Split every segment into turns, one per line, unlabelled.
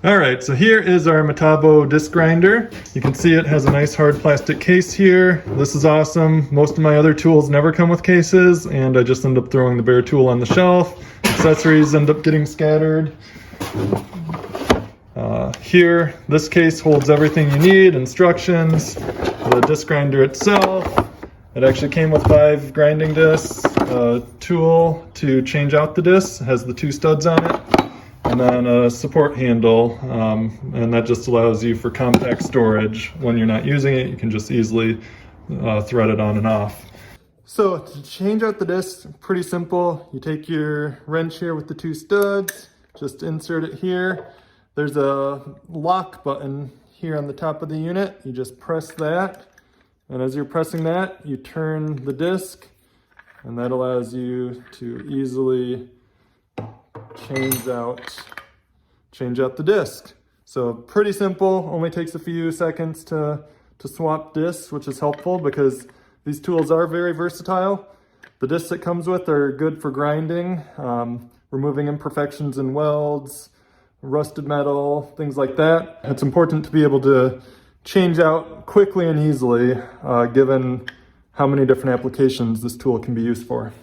All right, so here is our Metabo disc grinder. You can see it has a nice hard plastic case here. This is awesome. Most of my other tools never come with cases, and I just end up throwing the bare tool on the shelf. Accessories end up getting scattered. Here, this case holds everything you need, instructions, the disc grinder itself. It actually came with 5 grinding discs, a tool to change out the discs, it has the 2 studs on it, and then a support handle, and that just allows you for compact storage. When you're not using it, you can just easily thread it on and off. So to change out the discs, pretty simple. You take your wrench here with the 2 studs, just insert it here. There's a lock button here on the top of the unit. You just press that, and as you're pressing that, you turn the disc, and that allows you to easily change out the disc. So pretty simple, only takes a few seconds to swap discs, which is helpful because these tools are very versatile. The discs it comes with are good for grinding, removing imperfections in welds, rusted metal, things like that. It's important to be able to change out quickly and easily, given how many different applications this tool can be used for.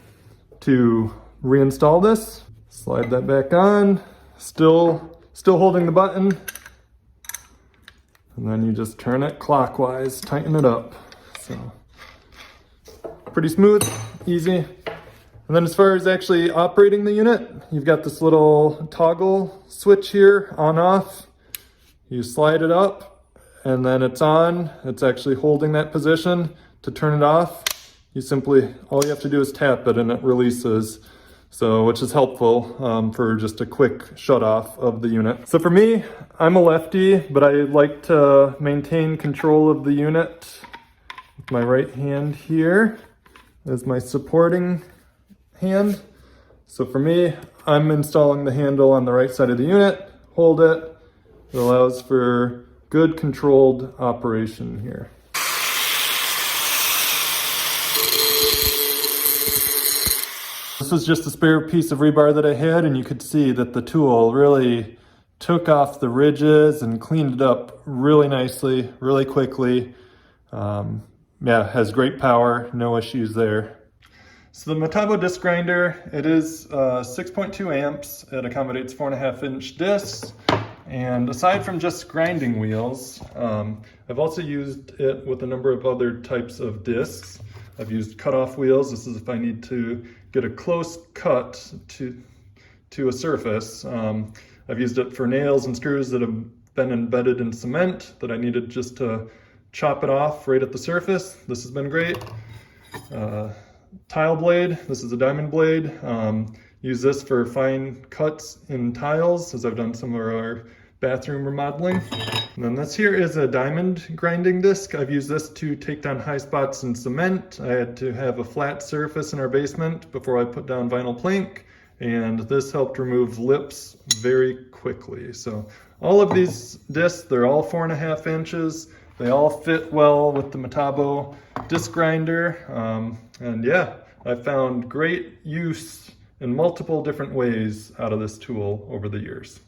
To reinstall this, slide that back on, still holding the button, and then you just turn it clockwise, tighten it up. So pretty smooth, easy. And then as far as actually operating the unit, you've got this little toggle switch here, on off. You slide it up and then it's on. It's actually holding that position. To turn it off, all you have to do is tap it and it releases. So, which is helpful for just a quick shut off of the unit. So for me, I'm a lefty, but I like to maintain control of the unit with my right hand here as my supporting hand. So for me, I'm installing the handle on the right side of the unit, hold it. It allows for good controlled operation here. This was just a spare piece of rebar that I had, and you could see that the tool really took off the ridges and cleaned it up really nicely, really quickly. Yeah, has great power, no issues there. So the Metabo disc grinder, it is 6.2 amps. It accommodates 4.5-inch discs. And aside from just grinding wheels, I've also used it with a number of other types of discs. I've used cutoff wheels. This is if I need to get a close cut to a surface. I've used it for nails and screws that have been embedded in cement that I needed just to chop it off right at the surface. This has been great. Tile blade, this is a diamond blade. Use this for fine cuts in tiles, as I've done some of our bathroom remodeling. And then this here is a diamond grinding disc. I've used this to take down high spots in cement. I had to have a flat surface in our basement before I put down vinyl plank, and this helped remove lips very quickly. So all of these discs, they're all 4.5 inches. They all fit well with the Metabo disc grinder. And yeah, I found great use in multiple different ways out of this tool over the years.